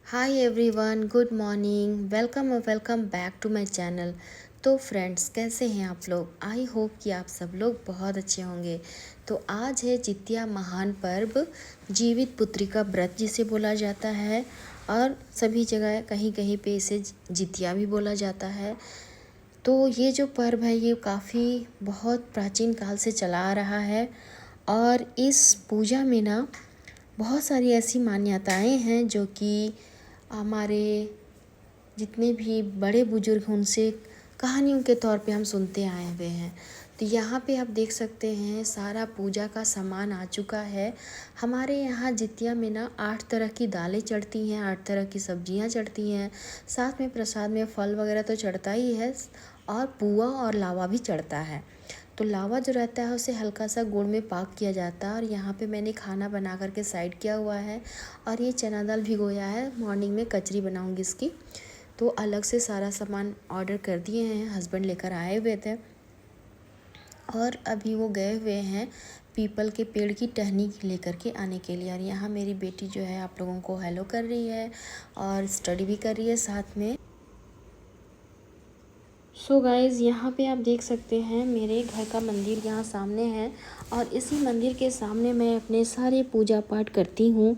Hi everyone, good morning. Welcome back to my channel. तो friends, कैसे हैं आप लोग? आई होप कि आप सब लोग बहुत अच्छे होंगे। तो आज है जितिया महान पर्व, जीवित पुत्री का व्रत जिसे बोला जाता है, और सभी जगह कहीं कहीं पे इसे जितिया भी बोला जाता है। तो ये जो पर्व है ये काफ़ी बहुत प्राचीन काल से चला आ रहा है, और इस पूजा में ना बहुत सारी ऐसी मान्यताएं हैं जो कि हमारे जितने भी बड़े बुजुर्ग हैं उनसे कहानियों के तौर पे हम सुनते आए हुए हैं। तो यहाँ पे आप देख सकते हैं सारा पूजा का सामान आ चुका है। हमारे यहाँ जितिया में ना 8 तरह की दालें चढ़ती हैं, 8 तरह की सब्जियाँ चढ़ती हैं, साथ में प्रसाद में फल वगैरह तो चढ़ता ही है, और पुआ और लावा भी चढ़ता है। तो लावा जो रहता है उसे हल्का सा गुड़ में पाक किया जाता है, और यहाँ पे मैंने खाना बना करके साइड किया हुआ है, और ये चना दाल भिगोया है। मॉर्निंग में कचरी बनाऊंगी इसकी। तो अलग से सारा सामान ऑर्डर कर दिए हैं, हस्बैंड लेकर आए हुए थे, और अभी वो गए हुए हैं पीपल के पेड़ की टहनी लेकर के आने के लिए। और यहाँ मेरी बेटी जो है आप लोगों को हेलो कर रही है और स्टडी भी कर रही है साथ में। सो गाइज़, यहाँ पे आप देख सकते हैं मेरे घर का मंदिर यहाँ सामने है, और इसी मंदिर के सामने मैं अपने सारे पूजा पाठ करती हूँ।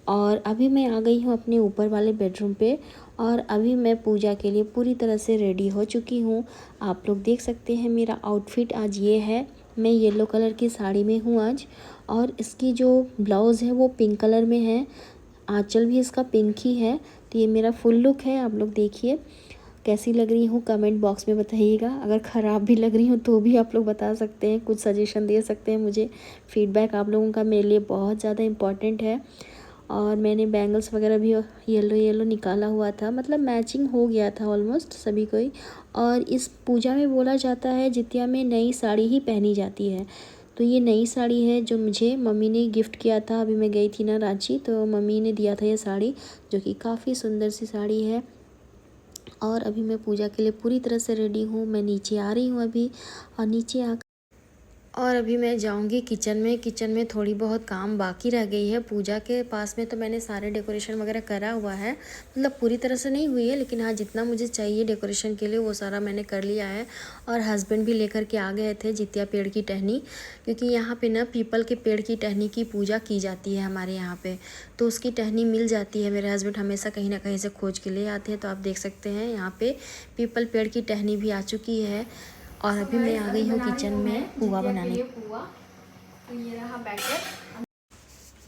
और अभी मैं आ गई हूँ अपने ऊपर वाले बेडरूम पे, और अभी मैं पूजा के लिए पूरी तरह से रेडी हो चुकी हूँ। आप लोग देख सकते हैं मेरा आउटफिट आज ये है। मैं येलो कलर की साड़ी में हूँ आज, और इसकी जो ब्लाउज़ है वो पिंक कलर में है, आंचल भी इसका पिंक ही है। तो ये मेरा फुल लुक है। आप लोग देखिए कैसी लग रही हूँ, कमेंट बॉक्स में बताइएगा। अगर ख़राब भी लग रही हूँ तो भी आप लोग बता सकते हैं, कुछ सजेशन दे सकते हैं मुझे। फीडबैक आप लोगों का मेरे लिए बहुत ज़्यादा इम्पॉर्टेंट है। और मैंने बैंगल्स वगैरह भी येलो येलो निकाला हुआ था, मतलब मैचिंग हो गया था ऑलमोस्ट सभी को ही। और इस पूजा में बोला जाता है जितिया में नई साड़ी ही पहनी जाती है। तो ये नई साड़ी है जो मुझे मम्मी ने गिफ्ट किया था। अभी मैं गई थी ना रांची, तो मम्मी ने दिया था ये साड़ी, जो कि काफ़ी सुंदर सी साड़ी है। और अभी मैं पूजा के लिए पूरी तरह से रेडी हूँ। मैं नीचे आ रही हूँ अभी, और नीचे आ और अभी मैं जाऊंगी किचन में। किचन में थोड़ी बहुत काम बाकी रह गई है। पूजा के पास में तो मैंने सारे डेकोरेशन वगैरह करा हुआ है, मतलब पूरी तरह से नहीं हुई है, लेकिन हाँ जितना मुझे चाहिए डेकोरेशन के लिए वो सारा मैंने कर लिया है। और हस्बैंड भी लेकर के आ गए थे जितिया पेड़ की टहनी, क्योंकि यहाँ पे ना पीपल के पेड़ की टहनी की पूजा की जाती है हमारे यहाँ पे। तो उसकी टहनी मिल जाती है, मेरे हस्बैंड हमेशा कहीं ना कहीं से खोज के ले आते हैं। तो आप देख सकते हैं यहाँ पे पीपल पेड़ की टहनी भी आ चुकी है। और अभी मैं आ गई हूँ किचन में पुआ बनाने। तो ये रहा बैटर।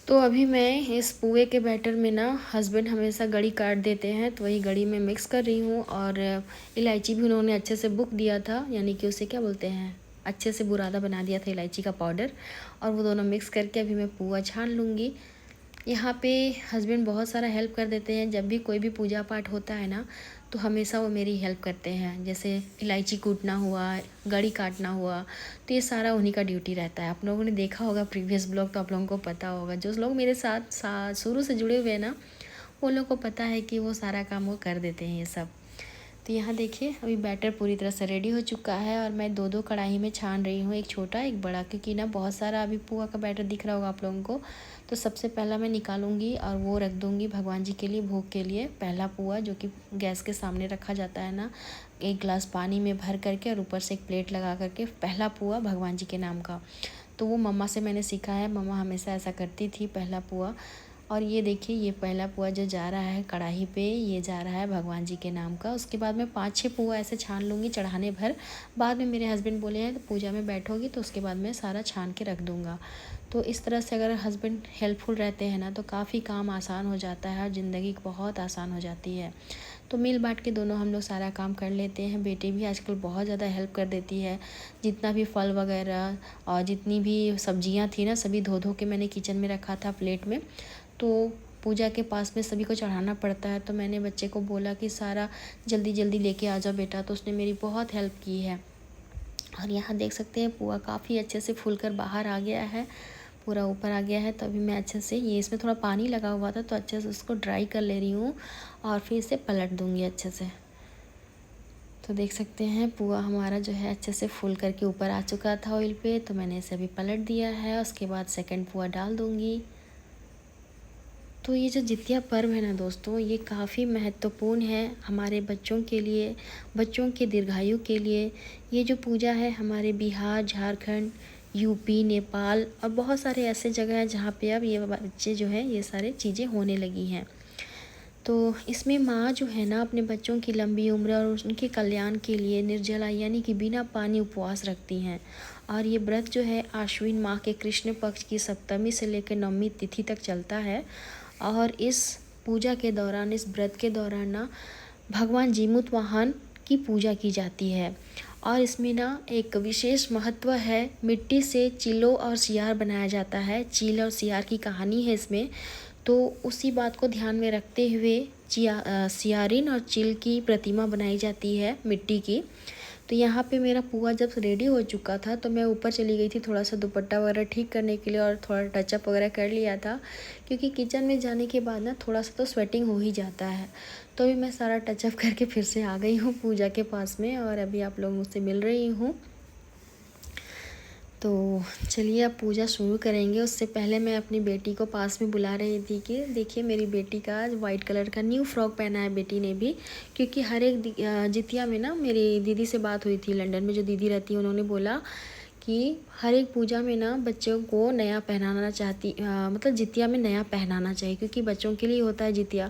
तो अभी मैं इस पुए के बैटर में ना, हस्बैंड हमेशा गड़ी काट देते हैं तो वही गड़ी में मिक्स कर रही हूँ। और इलायची भी उन्होंने अच्छे से बुक दिया था, यानी कि उसे क्या बोलते हैं, अच्छे से बुरादा बना दिया था इलायची का पाउडर। और वो दोनों मिक्स करके अभी मैं पुआ छान लूँगी। यहाँ पे हस्बैंड बहुत सारा हेल्प कर देते हैं। जब भी कोई भी पूजा पाठ होता है ना, तो हमेशा वो मेरी हेल्प करते हैं। जैसे इलायची कूटना हुआ, गड़ी काटना हुआ, तो ये सारा उन्हीं का ड्यूटी रहता है। आप लोगों ने देखा होगा प्रीवियस ब्लॉग, तो आप लोगों को पता होगा। जो लोग मेरे साथ शुरू से जुड़े हुए हैं ना, वो लोग को पता है कि वो सारा काम वो कर देते हैं ये सब। तो यहाँ देखिए अभी बैटर पूरी तरह से रेडी हो चुका है, और मैं दो दो कढ़ाई में छान रही हूँ, एक छोटा एक बड़ा, क्योंकि ना बहुत सारा अभी पुआ का बैटर दिख रहा होगा आप लोगों को। तो सबसे पहला मैं निकालूंगी और वो रख दूंगी भगवान जी के लिए भोग के लिए। पहला पुआ जो कि गैस के सामने रखा जाता है ना, एक गिलास पानी में भर करके, और ऊपर से एक प्लेट लगा करके, पहला पुआ भगवान जी के नाम का। तो वो मम्मा से मैंने सीखा है, मम्मा हमेशा ऐसा करती थी, पहला पुआ। और ये देखिए ये पहला पुआ जो जा रहा है कढ़ाई पे, ये जा रहा है भगवान जी के नाम का। उसके बाद मैं 5-6 पुआ ऐसे छान लूँगी चढ़ाने भर। बाद में मेरे हस्बैंड बोले हैं तो पूजा में बैठोगी तो उसके बाद मैं सारा छान के रख दूँगा। तो इस तरह से अगर हस्बैंड हेल्पफुल रहते हैं ना, तो काफ़ी काम आसान हो जाता है और ज़िंदगी बहुत आसान हो जाती है। तो मिल बांट के दोनों हम लोग सारा काम कर लेते हैं। बेटी भी आजकल बहुत ज़्यादा हेल्प कर देती है। जितना भी फल वगैरह और जितनी भी सब्जियां थी ना, सभी धो धो के मैंने किचन में रखा था प्लेट में। तो पूजा के पास में सभी को चढ़ाना पड़ता है, तो मैंने बच्चे को बोला कि सारा जल्दी जल्दी लेके आ जाओ बेटा, तो उसने मेरी बहुत हेल्प की है। और यहाँ देख सकते हैं पुआ काफ़ी अच्छे से फूल कर बाहर आ गया है, पूरा ऊपर आ गया है। तो अभी मैं अच्छे से, ये इसमें थोड़ा पानी लगा हुआ था तो अच्छे से उसको ड्राई कर ले रही हूँ, और फिर इसे पलट दूँगी अच्छे से। तो देख सकते हैं पुआ हमारा जो है अच्छे से फूल करके ऊपर आ चुका था ऑयल पे, तो मैंने इसे अभी पलट दिया है। उसके बाद सेकंड पुआ डाल दूँगी। तो ये जो जितिया पर्व है ना दोस्तों, ये काफ़ी महत्वपूर्ण है हमारे बच्चों के लिए, बच्चों के दीर्घायु के लिए। ये जो पूजा है हमारे बिहार, झारखंड, यूपी, नेपाल और बहुत सारे ऐसे जगह हैं जहाँ पे अब ये बच्चे जो हैं ये सारे चीज़ें होने लगी हैं। तो इसमें माँ जो है ना अपने बच्चों की लंबी उम्र और उनके कल्याण के लिए निर्जला यानी कि बिना पानी उपवास रखती हैं। और ये व्रत जो है आश्विन माह के कृष्ण पक्ष की सप्तमी से लेकर नवमी तिथि तक चलता है। और इस पूजा के दौरान, इस व्रत के दौरान ना भगवान जीमूत वाहन की पूजा की जाती है। और इसमें ना एक विशेष महत्व है, मिट्टी से चीलों और सियार बनाया जाता है। चील और सियार की कहानी है इसमें। तो उसी बात को ध्यान में रखते हुए सियारिन और चील की प्रतिमा बनाई जाती है मिट्टी की। तो यहाँ पे मेरा पुआ जब रेडी हो चुका था तो मैं ऊपर चली गई थी थोड़ा सा दुपट्टा वगैरह ठीक करने के लिए और थोड़ा टचअप वगैरह कर लिया था, क्योंकि किचन में जाने के बाद ना थोड़ा सा तो स्वेटिंग हो ही जाता है। तो अभी मैं सारा टचअप करके फिर से आ गई हूँ पूजा के पास में और अभी आप लोगों से मिल रही हूँ। तो चलिए अब पूजा शुरू करेंगे। उससे पहले मैं अपनी बेटी को पास में बुला रही थी कि देखिए मेरी बेटी का आज वाइट कलर का न्यू फ्रॉक पहना है बेटी ने भी, क्योंकि हर एक जितिया में ना मेरी दीदी से बात हुई थी, लंदन में जो दीदी रहती है, उन्होंने बोला कि हर एक पूजा में ना बच्चों को नया पहनाना चाहती, मतलब जितिया में नया पहनाना चाहिए, क्योंकि बच्चों के लिए होता है जितिया,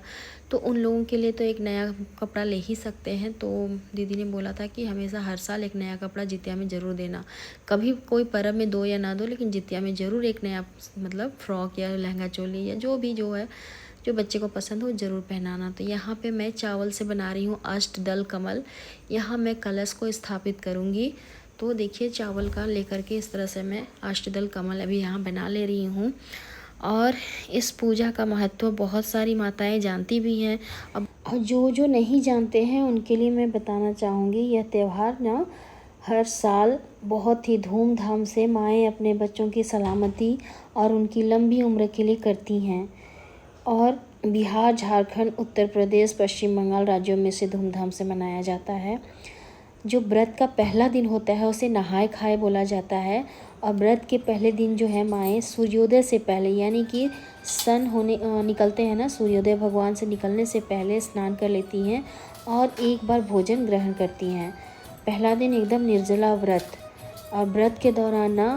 तो उन लोगों के लिए तो एक नया कपड़ा ले ही सकते हैं। तो दीदी ने बोला था कि हमेशा हर साल एक नया कपड़ा जितिया में ज़रूर देना, कभी कोई पर्व में दो या ना दो, लेकिन जितिया में ज़रूर एक नया मतलब फ्रॉक या लहंगा चोली या जो भी जो है जो बच्चे को पसंद हो ज़रूर पहनाना। तो यहाँ पे मैं चावल से बना रही हूँ अष्टदल कमल। यहाँ मैं कलश को स्थापित करूँगी। तो देखिए चावल का लेकर के इस तरह से मैं अष्टदल कमल अभी यहाँ बना ले रही हूँ। और इस पूजा का महत्व बहुत सारी माताएं जानती भी हैं। अब जो नहीं जानते हैं उनके लिए मैं बताना चाहूँगी, यह त्यौहार ना हर साल बहुत ही धूमधाम से माएँ अपने बच्चों की सलामती और उनकी लंबी उम्र के लिए करती हैं। और बिहार, झारखंड, उत्तर प्रदेश, पश्चिम बंगाल राज्यों में से धूमधाम से मनाया जाता है। जो व्रत का पहला दिन होता है उसे नहाए खाए बोला जाता है। और व्रत के पहले दिन जो है माएँ सूर्योदय से पहले यानी कि सन होने निकलते हैं ना, सूर्योदय भगवान से निकलने से पहले स्नान कर लेती हैं और एक बार भोजन ग्रहण करती हैं। पहला दिन एकदम निर्जला व्रत, और व्रत के दौरान ना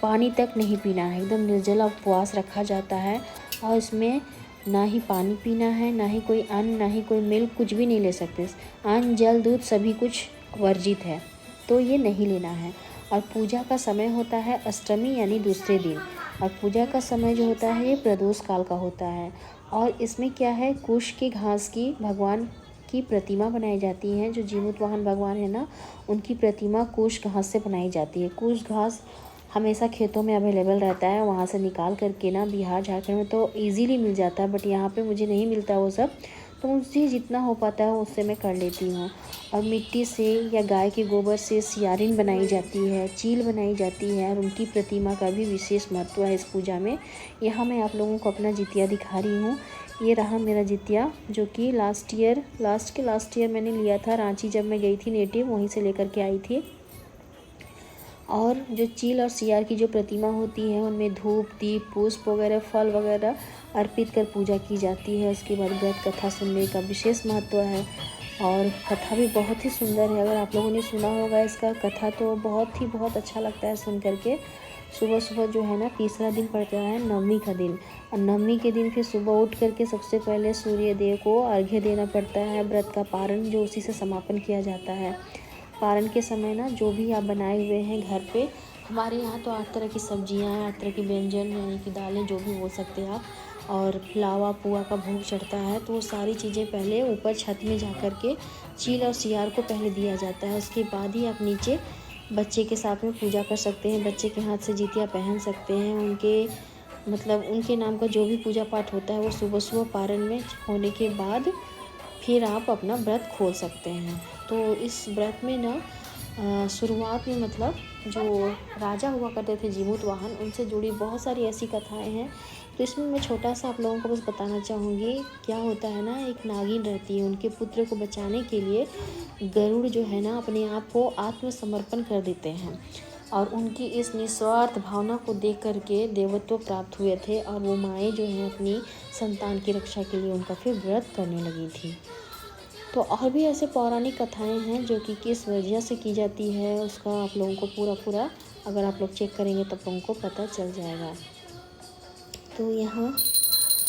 पानी तक नहीं पीना है, एकदम निर्जला उपवास रखा जाता है। और इसमें ना ही पानी पीना है, ना ही कोई अन्न, ना ही कोई मिल्क, कुछ भी नहीं ले सकते। अन्न, जल, दूध सभी कुछ वर्जित है, तो ये नहीं लेना है। और पूजा का समय होता है अष्टमी यानी दूसरे दिन। और पूजा का समय जो होता है ये प्रदोष काल का होता है। और इसमें क्या है, कुश के घास की भगवान की प्रतिमा बनाई जाती है। जो जीमूत वाहन भगवान है ना, उनकी प्रतिमा कुश घास से बनाई जाती है। कुश घास हमेशा खेतों में अवेलेबल रहता है, वहाँ से निकाल करके ना बिहार, झारखंड में तो इजीली मिल जाता है, बट यहाँ पे मुझे नहीं मिलता वो सब, तो मुझसे जितना हो पाता है उससे मैं कर लेती हूँ। और मिट्टी से या गाय के गोबर से सियारिन बनाई जाती है, चील बनाई जाती है, और उनकी प्रतिमा का भी विशेष महत्व है इस पूजा में। यहाँ मैं आप लोगों को अपना जितिया दिखा रही हूँ। ये रहा मेरा जितिया, जो कि लास्ट ईयर मैंने लिया था रांची, जब मैं गई थी नेटिव, वहीं से लेकर के आई थी। और जो चील और सियार की जो प्रतिमा होती है उनमें धूप, दीप, पुष्प वगैरह, फल वगैरह अर्पित कर पूजा की जाती है। उसके बाद व्रत कथा सुनने का विशेष महत्व है, और कथा भी बहुत ही सुंदर है। अगर आप लोगों ने सुना होगा इसका कथा तो बहुत अच्छा लगता है सुन करके। सुबह सुबह जो है ना तीसरा दिन पड़ता है नवमी का दिन, और नवमी के दिन फिर सुबह उठ करके सबसे पहले सूर्य देव को अर्घ्य देना पड़ता है। व्रत का पारण जो उसी से समापन किया जाता है। पारण के समय ना जो भी आप बनाए हुए हैं घर पे, हमारे यहाँ तो 8 तरह की सब्जियाँ हैं, 8 तरह के व्यंजन यानी कि दालें जो भी बोल सकते हैं आप, और लावा पुआ का भोग चढ़ता है। तो वो सारी चीज़ें पहले ऊपर छत में जा कर के चील और सियार को पहले दिया जाता है। उसके बाद ही आप नीचे बच्चे के साथ में पूजा कर सकते हैं, बच्चे के हाथ से जितिया पहन सकते हैं। उनके नाम का जो भी पूजा पाठ होता है वो सुबह सुबह पारण में होने के बाद फिर आप अपना व्रत खोल सकते हैं। तो इस व्रत में ना शुरुआत में मतलब जो राजा हुआ करते थे जीमूत वाहन, उनसे जुड़ी बहुत सारी ऐसी कथाएं हैं। तो इसमें मैं छोटा सा आप लोगों को बस बताना चाहूँगी। क्या होता है ना, एक नागिन रहती है, उनके पुत्र को बचाने के लिए गरुड़ जो है ना अपने आप को आत्मसमर्पण कर देते हैं। और उनकी इस निस्वार्थ भावना को देख करके देवत्व प्राप्त हुए थे और वो माएँ जो हैं अपनी संतान की रक्षा के लिए उनका फिर व्रत करने लगी थी। तो और भी ऐसे पौराणिक कथाएं हैं जो कि किस वजह से की जाती है, उसका आप लोगों को पूरा अगर आप लोग चेक करेंगे तब उनको पता चल जाएगा। तो यहाँ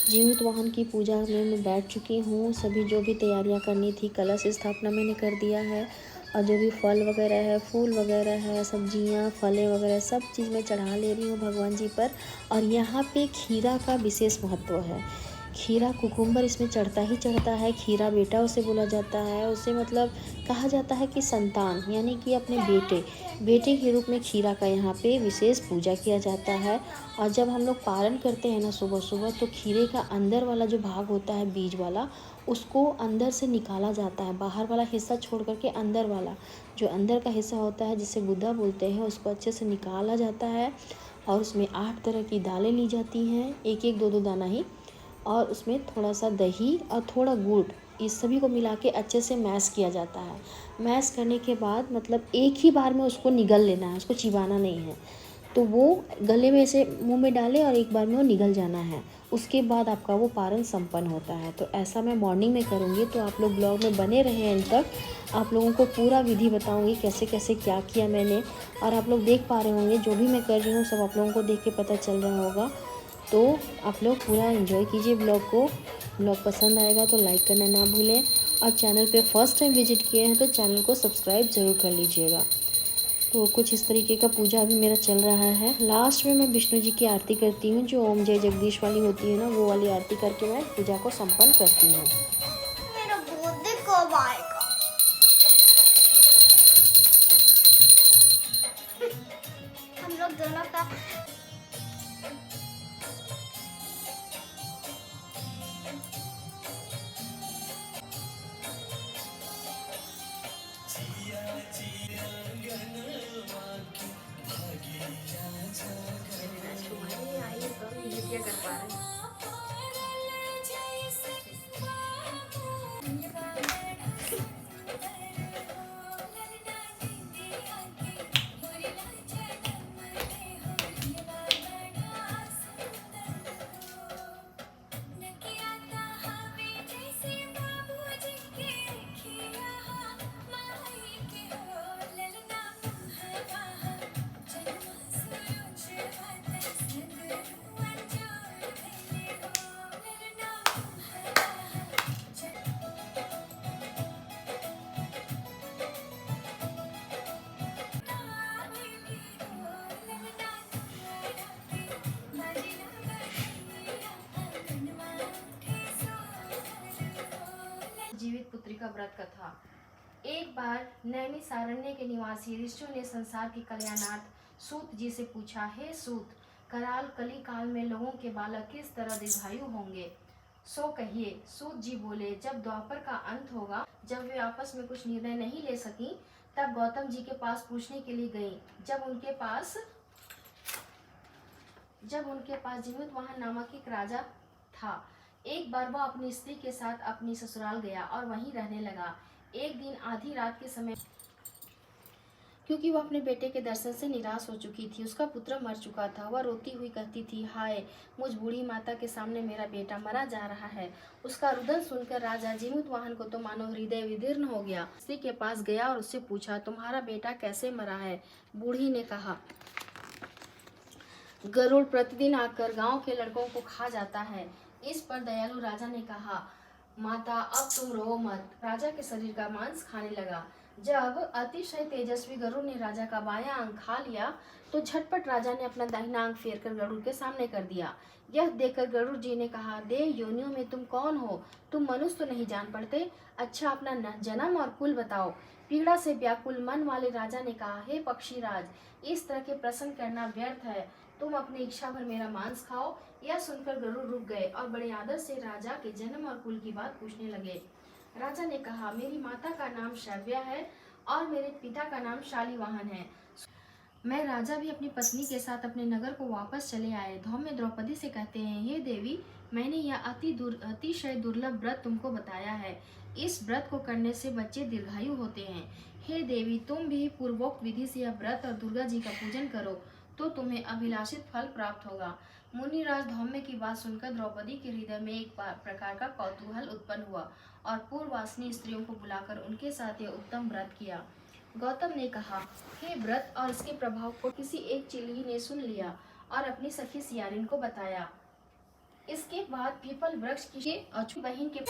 जीवित वाहन की पूजा में मैं बैठ चुकी हूँ। सभी जो भी तैयारियाँ करनी थी, कलश स्थापना मैंने कर दिया है और जो भी फल वगैरह है, फूल वगैरह है, सब्जियाँ, फलें वगैरह सब चीज़ मैं चढ़ा ले रही हूँ भगवान जी पर। और यहाँ पे खीरा का विशेष महत्व है। खीरा कुकुम्बर इसमें चढ़ता ही चढ़ता है। खीरा बेटा उसे बोला जाता है, उसे मतलब कहा जाता है कि संतान यानी कि अपने बेटे के रूप में खीरा का यहाँ पे विशेष पूजा किया जाता है। और जब हम लोग पारण करते हैं ना सुबह सुबह, तो खीरे का अंदर वाला जो भाग होता है बीज वाला, उसको अंदर से निकाला जाता है। बाहर वाला हिस्सा छोड़ करके अंदर वाला जो अंदर का हिस्सा होता है जिसे गुद्दा बोलते हैं, उसको अच्छे से निकाला जाता है। और उसमें 8 तरह की दालें ली जाती हैं, एक एक दो दो दाना ही, और उसमें थोड़ा सा दही और थोड़ा गुड़, इस सभी को मिला के अच्छे से मैश किया जाता है। मैश करने के बाद मतलब एक ही बार में उसको निगल लेना है, उसको चिबाना नहीं है। तो वो गले में से मुंह में डाले और एक बार में वो निगल जाना है। उसके बाद आपका वो पारण संपन्न होता है। तो ऐसा मैं मॉर्निंग में करूँगी, तो आप लोग ब्लॉग में बने रहें एंड तक। आप लोगों को पूरा विधि बताऊँगी कैसे कैसे क्या किया मैंने, और आप लोग देख पा रहे होंगे जो भी मैं कर रही हूँ सब आप लोगों को देख के पता चल रहा होगा। तो आप लोग पूरा एंजॉय कीजिए ब्लॉग को। ब्लॉग पसंद आएगा तो लाइक करना ना भूलें, और चैनल पे फर्स्ट टाइम विजिट किए हैं तो चैनल को सब्सक्राइब ज़रूर कर लीजिएगा। तो कुछ इस तरीके का पूजा अभी मेरा चल रहा है। लास्ट में मैं विष्णु जी की आरती करती हूँ, जो ओम जय जगदीश वाली होती है ना, वो वाली आरती करके मैं पूजा को संपन्न करती हूँ। मेरा बर्थडे कब आएगा? हम लोग दोनों का जीवित पुत्री का व्रत कथा। एक बार नैमिषारण्य के निवासी ऋषियों ने संसार के कल्याणार्थ सूत जी से पूछा, हे सूत, कराल कली काल में लोगों के बालक किस तरह दीर्घायु होंगे, सो कहिए। सूत जी बोले, जब द्वापर का अंत होगा, जब वे आपस में कुछ निर्णय नहीं ले सकी, तब गौतम जी के पास पूछने के लिए गई। जब उनके पास जीवित वाहन नामक एक राजा था। एक बार वह अपनी स्त्री के साथ अपनी ससुराल गया और वहीं रहने लगा। एक दिन आधी रात के समय, क्योंकि वह अपने बेटे के दर्शन से निराश हो चुकी थी, उसका पुत्र मर चुका था, वह रोती हुई कहती थी, हाय, मुझ बूढ़ी माता के सामने मेरा बेटा मरा जा रहा है। उसका रुदन सुनकर राजा जीवित वाहन को तो मानो हृदय विदीर्ण हो गया। स्त्री के पास गया और उससे पूछा, तुम्हारा बेटा कैसे मरा है? बूढ़ी ने कहा, गरुड़ प्रतिदिन आकर गांव के लड़कों को खा जाता है। इस पर दयालु राजा ने कहा, माता अब तुम रो मत। राजा के शरीर का मांस खाने लगा। जब अतिशय तेजस्वी गरुड़ ने राजा का बायां अंग खा लिया, तो झटपट राजा ने अपना दाहिना अंग फेर कर गरुड़ के सामने कर दिया। यह देखकर गरुड़ जी ने कहा, देव योनियों में तुम कौन हो? तुम मनुष्य तो नहीं जान पड़ते। अच्छा, अपना जन्म और कुल बताओ। पीड़ा से व्याकुल मन वाले राजा ने कहा, हे पक्षीराज, इस तरह के प्रश्न करना व्यर्थ है। तुम अपनी इच्छा भर मेरा मांस खाओ। यह सुनकर गरुड़ रुक गए और बड़े आदर से राजा के जन्म और कुल की बात पूछने लगे। राजा ने कहा, मेरी माता का नाम शव्या है और मेरे पिता का नाम शालिवाहन है। मैं राजा भी अपनी पत्नी के साथ अपने नगर को वापस चले आए। धौम्य द्रौपदी से कहते हैं, हे देवी, मैंने यह अतिशय दुर्लभ व्रत तुमको बताया है। इस व्रत को करने से बच्चे दीर्घायु होते हैं। हे देवी, तुम भी पूर्वोक्त विधि से यह व्रत और दुर्गा जी का पूजन करो तो तुम्हें अभिलाषित फल प्राप्त होगा। मुनिराज धौम्य की बात सुनकर द्रौपदी के हृदय में एक प्रकार का कौतूहल उत्पन्न हुआ और पूर्ववासिनी स्त्रियों को बुलाकर उनके साथ यह उत्तम व्रत किया। गौतम ने कहा, हे व्रत और इसके प्रभाव को किसी एक चिल्ली ने सुन लिया और अपनी सखी सियारिन को बताया। इसके बाद पीपल वृक्ष की अछू बहन के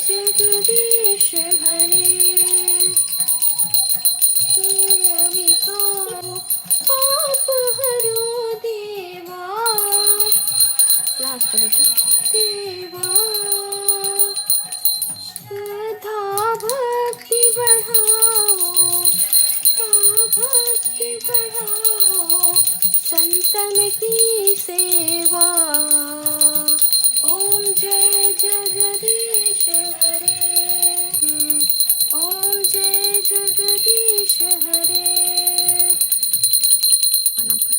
जगदीश हरे पाप हरो देवा। लास्ट बेटा, देवा श्रद्धा भक्ति बढ़ाओ, भक्ति बढ़ाओ, संतन की सेवा। ओम जय जगदीश हरे, ओम जय जगदीश हरे। प्रणाम करो।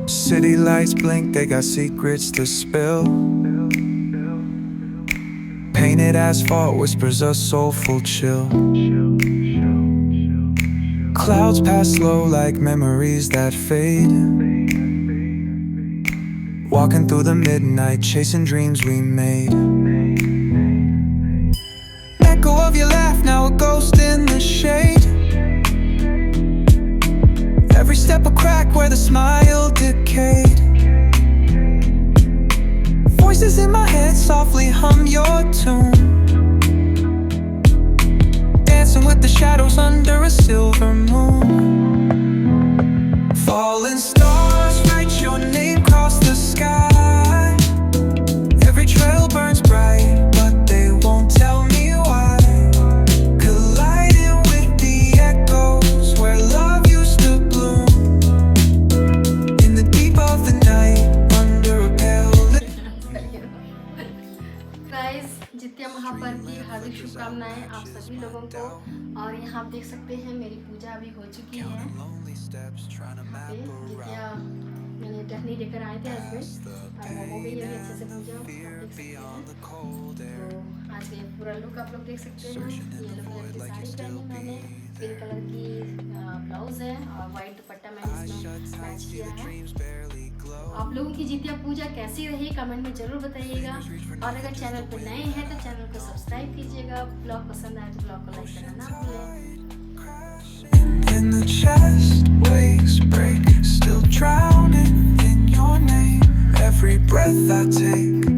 City lights blink, they got secrets to spill. Painted asphalt whispers a soulful chill. Clouds pass slow like memories that fade. Walking through the midnight, chasing dreams we made. Echo of your laugh, now a ghost in the shade. Every step a crack where the smile decayed. Voices in my head softly hum your tune, dancing with the shadows under a silver moon. Falling stars write your name across the sky. Every trail burns bright, but they won't tell me why. Colliding with the echoes where महापर्व की हार्दिक शुभकामनाएं आप सभी लोगों को। और यहाँ आप देख सकते हैं मेरी पूजा अभी हो चुकी है। यहाँ पे जितिया मैंने टहनी लेकर आए थे हस्बैंड, और हो गई है अच्छे से पूजा, आप देख सकते हैं। तो आज ये पूरा लुक आप लोग देख सकते हैं। येलो कलर की साड़ी पहनी मैंने, पिंक कलर की ब्लाउज है और वाइट दुपट्टा मैंने इसमें मैच किया है। आप लोगों की जितिया पूजा कैसी रही कमेंट में ज़रूर बताइएगा। और अगर चैनल पर नए हैं तो चैनल को सब्सक्राइब कीजिएगा। ब्लॉग पसंद आए तो ब्लॉग को लाइक करना ना भूलें। In the chest, waves break, still drowning in your name. Every breath I take,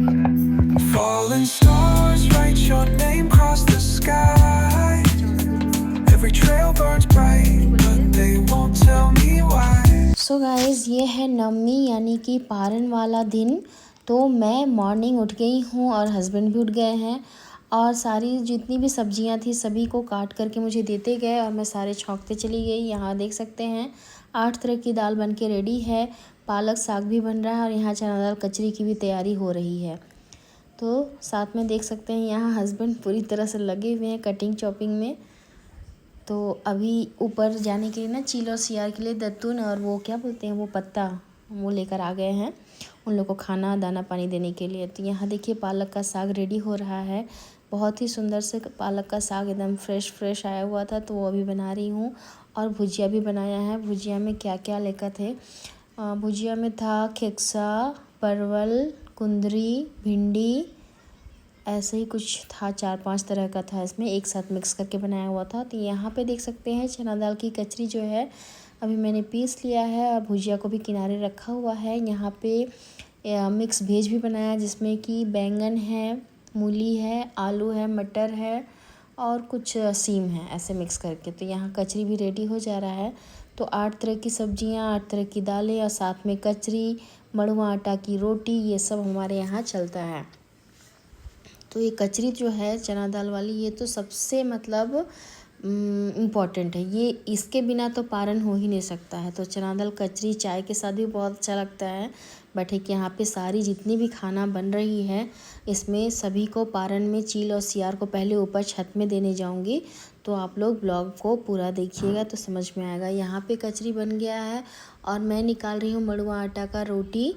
falling stars write your name across the sky. Every trail burns bright, but they won't tell me why. So guys, ये है नवमी यानी कि पारण वाला दिन। तो मैं morning उठ गई हूँ और हस्बैंड भी उठ गए हैं, और सारी जितनी भी सब्जियां थी सभी को काट करके मुझे देते गए और मैं सारे छौंकते चली गई। यहाँ देख सकते हैं 8 तरह की दाल बन के रेडी है, पालक साग भी बन रहा है और यहाँ चना दाल कचरी की भी तैयारी हो रही है। तो साथ में देख सकते हैं यहाँ हस्बैंड पूरी तरह से लगे हुए हैं कटिंग चॉपिंग में। तो अभी ऊपर जाने के लिए ना चील और सियार के लिए दत्तून और वो क्या बोलते हैं वो पत्ता वो लेकर आ गए हैं उन लोग को खाना दाना पानी देने के लिए। तो यहाँ देखिए पालक का साग रेडी हो रहा है। बहुत ही सुंदर से पालक का साग एकदम फ्रेश आया हुआ था, तो वो अभी बना रही हूँ। और भुजिया भी बनाया है। भुजिया में क्या क्या लेकर थे, भुजिया में था खेक्सा, परवल, कुंदरी, भिंडी, ऐसे ही कुछ था, 4-5 तरह का था, इसमें एक साथ मिक्स करके बनाया हुआ था। तो यहाँ पे देख सकते हैं चना दाल की कचरी जो है अभी मैंने पीस लिया है और भुजिया को भी किनारे रखा हुआ है। यहाँ पे मिक्स वेज भी बनाया जिसमें कि बैंगन है, मूली है, आलू है, मटर है और कुछ सीम है, ऐसे मिक्स करके। तो यहाँ कचरी भी रेडी हो जा रहा है। तो 8 तरह की सब्जियाँ, 8 तरह की दालें और साथ में कचरी, मड़ुआ आटा की रोटी, ये सब हमारे यहाँ चलता है। तो ये कचरी जो है चना दाल वाली, ये तो सबसे मतलब इम्पॉर्टेंट है। ये इसके बिना तो पारण हो ही नहीं सकता है। तो चना दाल कचरी चाय के साथ भी बहुत अच्छा लगता है। बट एक यहाँ पे सारी जितनी भी खाना बन रही है इसमें सभी को पारण में चील और सियार को पहले ऊपर छत में देने जाऊंगी। तो आप लोग ब्लॉग को पूरा देखिएगा तो समझ में आएगा। यहाँ पे कचरी बन गया है और मैं निकाल रही हूँ मड़ुआ आटा का रोटी।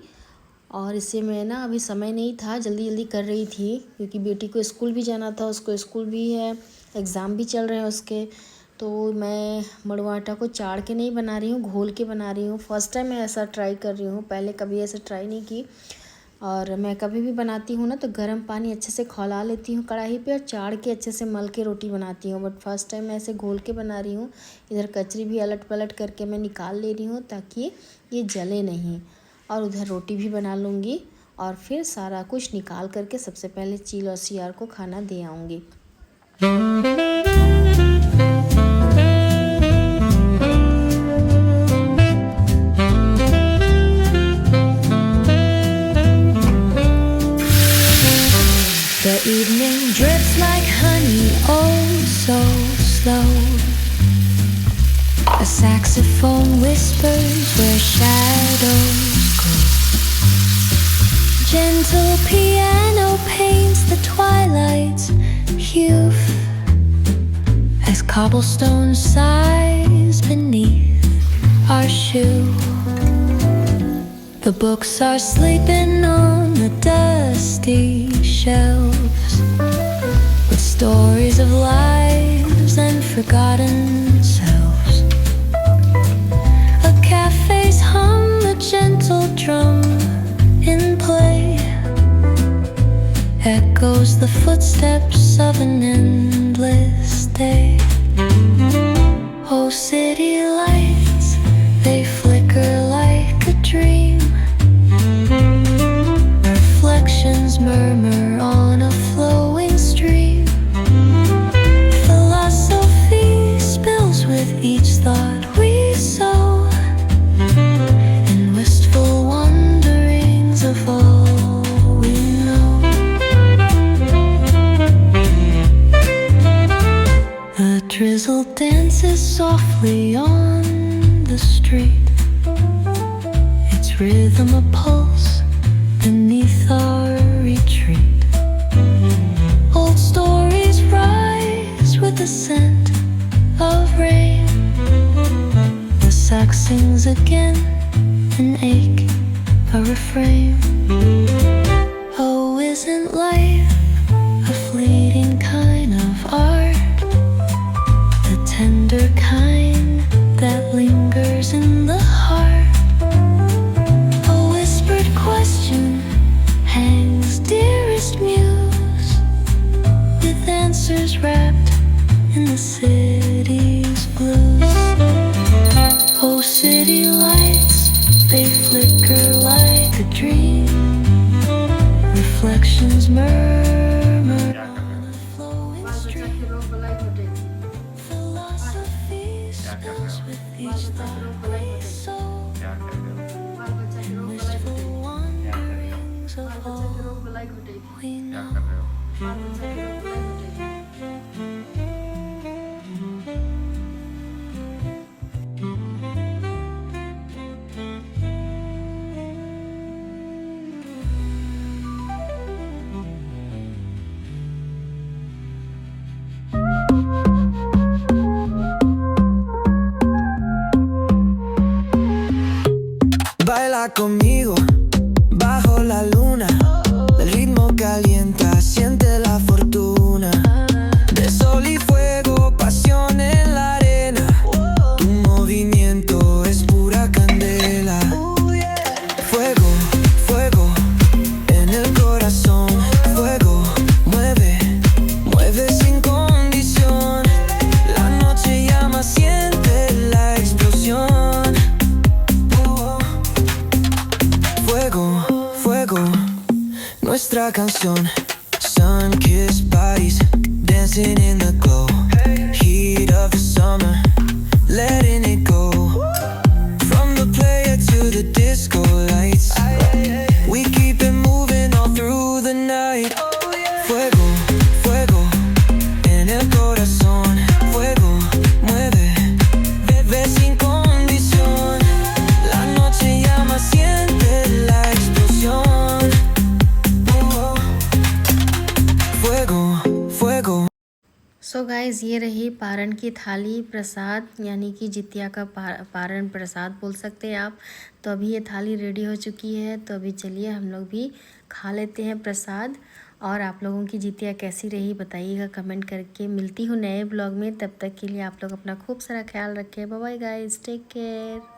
और इससे मैं ना अभी समय नहीं था, जल्दी कर रही थी क्योंकि बेटी को स्कूल भी जाना था, उसको स्कूल भी है, एग्ज़ाम भी चल रहे हैं उसके। तो मैं मड़ुआ आटा को चाड़ के नहीं बना रही हूँ, घोल के बना रही हूँ। फर्स्ट टाइम मैं ऐसा ट्राई कर रही हूँ, पहले कभी ऐसा ट्राई नहीं की। और मैं कभी भी बनाती हूँ ना तो गर्म पानी अच्छे से खौला लेती हूँ कढ़ाई पे और चाड़ के अच्छे से मल के रोटी बनाती हूँ। बट फर्स्ट टाइम मैं ऐसे घोल के बना रही हूँ। इधर कचरी भी अलट पलट करके मैं निकाल ले रही हूँ ताकि ये जले नहीं, और उधर रोटी भी बना लूँगी और फिर सारा कुछ निकाल करके सबसे पहले चील और सियार को खाना दे आऊँगी। The evening drips like honey, oh so slow. A saxophone whispers where shadows go. Gentle piano paints the twilight's hue as cobblestone sighs beneath our shoe. The books are sleeping on the dusty shelves with stories of lives and forgotten selves. A cafe's hum, a gentle drum in play echoes the footsteps of an endless day. Oh, city lights, they flicker like a dream. Reflections murmur on a flowing stream. Philosophy spills with each thought we sow, and wistful wanderings of all we know. A drizzle dances softly on the street, its rhythm a pulse beneath our retreat. Old stories Oh, isn't life a fleeting kind of art? The tender kind that lingers in the heart. A whispered question hangs dearest muse, with answers wrapped in the city's blues. Oh, city lights, they flicker like a dream. Reflections murmur on a flowing stream. Philosophy spills with each thought we sow. And wistful wanderings of all we know. Baila conmigo bajo la luna. El ritmo calienta, siente la fortuna. De sol y fuego, pasión en la arena. Tu movimiento es pura candela. Fuego, fuego en el corazón. Fuego, mueve, mueve sin condición. La noche llama, siente la explosión. Fuego, fuego, nuestra canción. Sun-kissed bodies dancing in the glow. Heat of the summer, letting it go. From the player to the disco lights, we keep it moving all through the night. Fuego, fuego en el corazón. Fuego, mueve, bebe sin condición. La noche llama, siente la explosión. Fuego, fuego. So guys, ये रही पारण की थाली प्रसाद, यानी कि जितिया का पारण प्रसाद बोल सकते हैं आप। तो अभी ये थाली रेडी हो चुकी है, तो अभी चलिए हम लोग भी खा लेते हैं प्रसाद। और आप लोगों की जितिया कैसी रही बताइएगा कमेंट करके। मिलती हूँ नए ब्लॉग में, तब तक के लिए आप लोग अपना खूब सारा ख्याल रखें। Bye bye guys, take care.